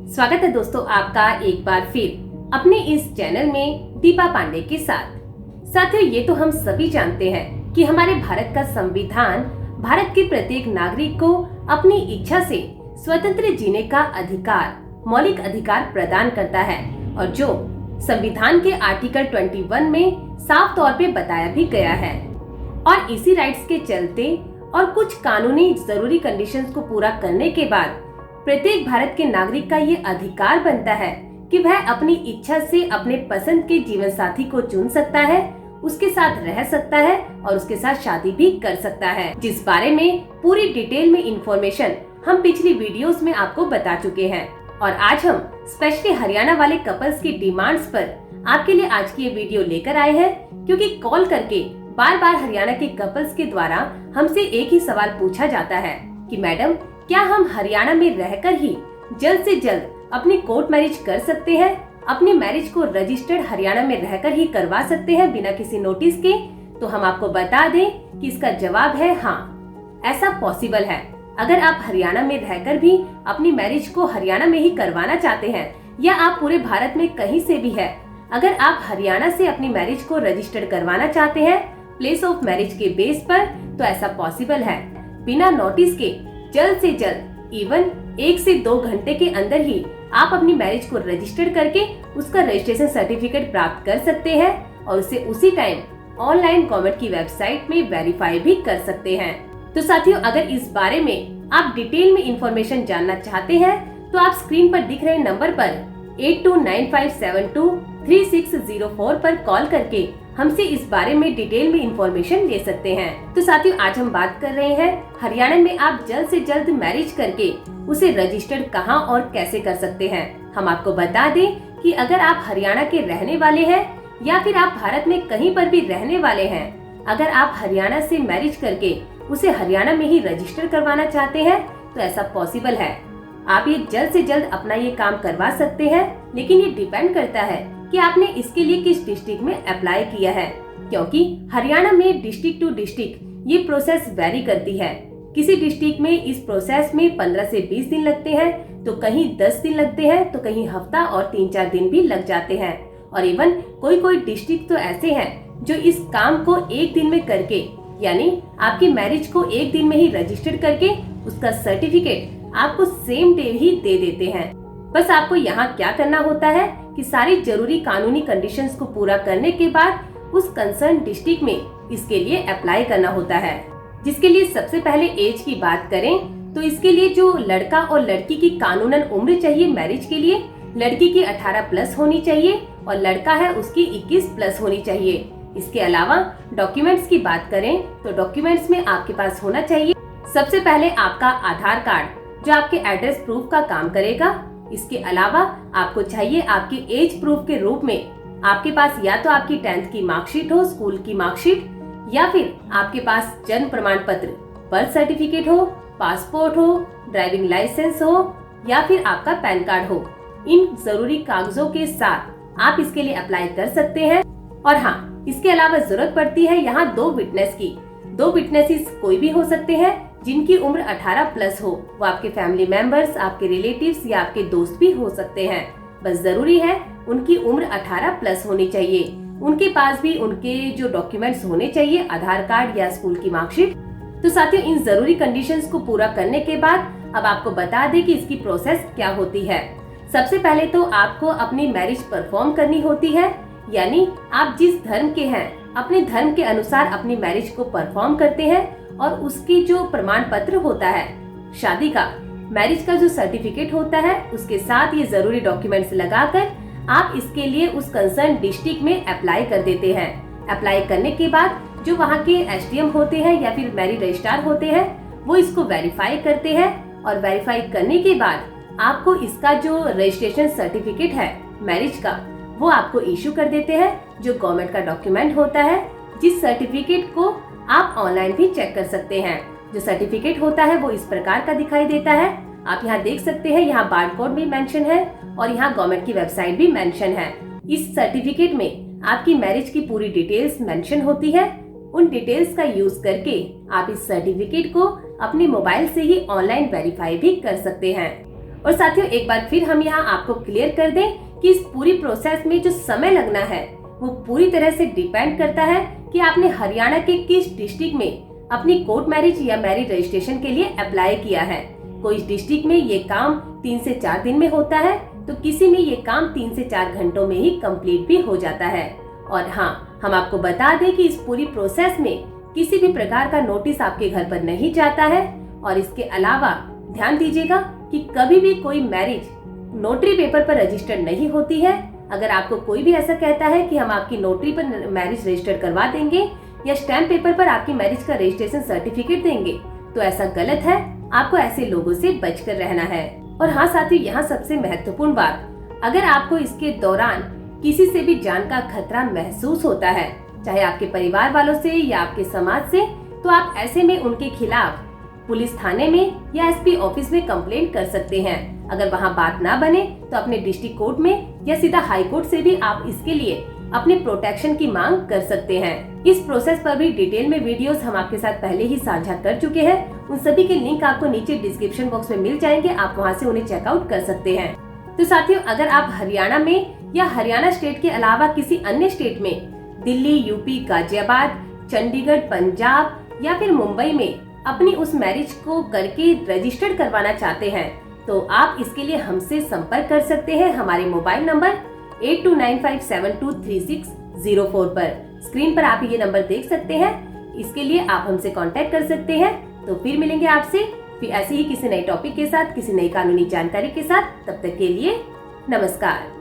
स्वागत है दोस्तों आपका एक बार फिर अपने इस चैनल में दीपा पांडे के साथ। साथियों, ये तो हम सभी जानते हैं कि हमारे भारत का संविधान भारत के प्रत्येक नागरिक को अपनी इच्छा से स्वतंत्र जीने का अधिकार, मौलिक अधिकार प्रदान करता है और जो संविधान के आर्टिकल 21 में साफ तौर पे बताया भी गया है। और इसी राइट्स के चलते और कुछ कानूनी जरूरी कंडीशंस को पूरा करने के बाद प्रत्येक भारत के नागरिक का ये अधिकार बनता है कि वह अपनी इच्छा से अपने पसंद के जीवन साथी को चुन सकता है, उसके साथ रह सकता है और उसके साथ शादी भी कर सकता है, जिस बारे में पूरी डिटेल में इंफॉर्मेशन हम पिछली वीडियोस में आपको बता चुके हैं। और आज हम स्पेशली हरियाणा वाले कपल्स की डिमांड्स पर आपके लिए आज की ये वीडियो लेकर आए हैं, क्योंकि कॉल करके बार बार हरियाणा के कपल्स के द्वारा हमसे एक ही सवाल पूछा जाता है कि मैडम, क्या हम हरियाणा में रहकर ही जल्द से जल्द अपनी कोर्ट मैरिज कर सकते हैं? अपनी मैरिज को रजिस्टर्ड हरियाणा में रहकर ही करवा सकते हैं बिना किसी नोटिस के? तो हम आपको बता दें कि इसका जवाब है हाँ, ऐसा पॉसिबल है। अगर आप हरियाणा में रहकर भी अपनी मैरिज को हरियाणा में ही करवाना चाहते हैं या आप पूरे भारत में कहीं से भी है, अगर आप हरियाणा से अपनी मैरिज को रजिस्टर्ड करवाना चाहते हैं प्लेस ऑफ मैरिज के बेस पर, तो ऐसा पॉसिबल है। बिना नोटिस के जल्द से जल्द इवन 1 से 2 घंटे के अंदर ही आप अपनी मैरिज को रजिस्टर करके उसका रजिस्ट्रेशन सर्टिफिकेट प्राप्त कर सकते हैं और उसे उसी टाइम ऑनलाइन गवर्नमेंट की वेबसाइट में वेरीफाई भी कर सकते हैं। तो साथियों, अगर इस बारे में आप डिटेल में इंफॉर्मेशन जानना चाहते हैं तो आप स्क्रीन पर दिख रहे नंबर पर 8295723604 पर कॉल करके हमसे इस बारे में डिटेल में इंफॉर्मेशन ले सकते हैं। तो साथियों, आज हम बात कर रहे हैं हरियाणा में आप जल्द से जल्द मैरिज करके उसे रजिस्टर्ड कहां और कैसे कर सकते हैं। हम आपको बता दें कि अगर आप हरियाणा के रहने वाले हैं या फिर आप भारत में कहीं पर भी रहने वाले हैं, अगर आप हरियाणा से मैरिज करके उसे हरियाणा में ही रजिस्टर करवाना चाहते हैं तो ऐसा पॉसिबल है। आप ये जल्द से जल्द अपना ये काम करवा सकते हैं, लेकिन ये डिपेंड करता है कि आपने इसके लिए किस डिस्ट्रिक्ट में अप्लाई किया है, क्योंकि हरियाणा में डिस्ट्रिक्ट टू डिस्ट्रिक्ट ये प्रोसेस वेरी करती है। किसी डिस्ट्रिक्ट में इस प्रोसेस में 15 से 20 दिन लगते हैं, तो कहीं 10 दिन लगते हैं, तो कहीं हफ्ता और 3-4 दिन भी लग जाते हैं। और इवन कोई डिस्ट्रिक्ट तो ऐसे हैं जो इस काम को 1 दिन में करके, यानी आपकी मैरिज को 1 दिन में ही रजिस्टर्ड करके उसका सर्टिफिकेट आपको सेम डे ही दे देते हैं। बस आपको यहाँ क्या करना होता है कि सारी जरूरी कानूनी कंडीशंस को पूरा करने के बाद उस कंसर्न डिस्ट्रिक्ट में इसके लिए अप्लाई करना होता है। जिसके लिए सबसे पहले एज की बात करें तो इसके लिए जो लड़का और लड़की की कानूनन उम्र चाहिए मैरिज के लिए, लड़की की 18 प्लस होनी चाहिए और लड़का है उसकी 21 प्लस होनी चाहिए। इसके अलावा डॉक्यूमेंट्स की बात करें तो डॉक्यूमेंट्स में आपके पास होना चाहिए सबसे पहले आपका आधार कार्ड, जो आपके एड्रेस प्रूफ का काम करेगा। इसके अलावा आपको चाहिए आपकी एज प्रूफ के रूप में आपके पास या तो आपकी 10th की मार्कशीट हो, स्कूल की मार्कशीट, या फिर आपके पास जन्म प्रमाण पत्र, बर्थ सर्टिफिकेट हो, पासपोर्ट हो, ड्राइविंग लाइसेंस हो या फिर आपका पैन कार्ड हो। इन जरूरी कागजों के साथ आप इसके लिए अप्लाई कर सकते हैं। और हाँ, इसके अलावा जरूरत पड़ती है यहाँ 2 विटनेस की। 2 विटनेसेस कोई भी हो सकते हैं जिनकी उम्र 18 प्लस हो। वो आपके फैमिली मेंबर्स, आपके रिलेटिव्स या आपके दोस्त भी हो सकते हैं। बस जरूरी है उनकी उम्र 18 प्लस होनी चाहिए। उनके पास भी उनके जो डॉक्यूमेंट्स होने चाहिए, आधार कार्ड या स्कूल की मार्कशीट। तो साथियों, इन जरूरी कंडीशंस को पूरा करने के बाद अब आपको बता दें कि इसकी प्रोसेस क्या होती है। सबसे पहले तो आपको अपनी मैरिज परफॉर्म करनी होती है, यानी आप जिस धर्म के हैं अपने धर्म के अनुसार अपनी मैरिज को परफॉर्म करते हैं और उसकी जो प्रमाण पत्र होता है शादी का, मैरिज का जो सर्टिफिकेट होता है, उसके साथ ये जरूरी डॉक्यूमेंट्स लगाकर आप इसके लिए उस कंसर्न डिस्ट्रिक्ट में अप्लाई कर देते हैं। अप्लाई करने के बाद जो वहाँ के एसडीएम होते हैं या फिर मैरिज रजिस्ट्रार होते हैं, वो इसको वेरीफाई करते हैं और वेरीफाई करने के बाद आपको इसका जो रजिस्ट्रेशन सर्टिफिकेट है मैरिज का, वो आपको इशू कर देते हैं, जो गवर्नमेंट का डॉक्यूमेंट होता है, जिस सर्टिफिकेट को आप ऑनलाइन भी चेक कर सकते हैं। जो सर्टिफिकेट होता है वो इस प्रकार का दिखाई देता है। आप यहाँ देख सकते हैं, यहाँ बार कोड भी मेंशन है और यहाँ गवर्नमेंट की वेबसाइट भी मेंशन है। इस सर्टिफिकेट में आपकी मैरिज की पूरी डिटेल्स मेंशन होती है। उन डिटेल्स का यूज करके आप इस सर्टिफिकेट को अपने मोबाइल से ही ऑनलाइन वेरीफाई भी कर सकते हैं। और साथियों एक बार फिर हम यहाँ आपको क्लियर कर दें कि इस पूरी प्रोसेस में जो समय लगना है वो पूरी तरह से डिपेंड करता है कि आपने हरियाणा के किस डिस्ट्रिक्ट में अपनी कोर्ट मैरिज या मैरिज रजिस्ट्रेशन के लिए अप्लाई किया है। कोई डिस्ट्रिक्ट में ये काम 3 से 4 दिन में होता है तो किसी में ये काम 3 से 4 घंटों में ही कंप्लीट भी हो जाता है। और हाँ, हम आपको बता दें कि इस पूरी प्रोसेस में किसी भी प्रकार का नोटिस आपके घर पर नहीं जाता है। और इसके अलावा ध्यान दीजिएगा कि कभी भी कोई मैरिज नोटरी पेपर पर रजिस्टर्ड नहीं होती है। अगर आपको कोई भी ऐसा कहता है कि हम आपकी नोटरी पर मैरिज रजिस्टर करवा देंगे या स्टैम्प पेपर पर आपकी मैरिज का रजिस्ट्रेशन सर्टिफिकेट देंगे तो ऐसा गलत है। आपको ऐसे लोगों से बचकर रहना है। और हाँ साथियों, यहाँ सबसे महत्वपूर्ण बात, अगर आपको इसके दौरान किसी से भी जान का खतरा महसूस होता है, चाहे आपके परिवार वालों से या आपके समाज से, तो आप ऐसे में उनके खिलाफ पुलिस थाने में या एसपी ऑफिस में कंप्लेंट कर सकते हैं। अगर वहाँ बात ना बने तो अपने डिस्ट्रिक्ट कोर्ट में या सीधा हाई कोर्ट से भी आप इसके लिए अपने प्रोटेक्शन की मांग कर सकते हैं। इस प्रोसेस पर भी डिटेल में वीडियोस हम आपके साथ पहले ही साझा कर चुके हैं। उन सभी के लिंक आपको नीचे डिस्क्रिप्शन बॉक्स में मिल जाएंगे, आप वहाँ से उन्हें चेकआउट कर सकते हैं। तो साथियों, अगर आप हरियाणा में या हरियाणा स्टेट के अलावा किसी अन्य स्टेट में दिल्ली, यूपी, गाजियाबाद, चंडीगढ़, पंजाब या फिर मुंबई में अपनी उस मैरिज को करके रजिस्टर्ड करवाना चाहते हैं तो आप इसके लिए हमसे संपर्क कर सकते हैं हमारे मोबाइल नंबर 8295723604 पर। स्क्रीन पर आप ये नंबर देख सकते हैं। इसके लिए आप हमसे कांटेक्ट कर सकते हैं। तो फिर मिलेंगे आपसे फिर ऐसे ही किसी नए टॉपिक के साथ, किसी नई कानूनी जानकारी के साथ। तब तक के लिए नमस्कार।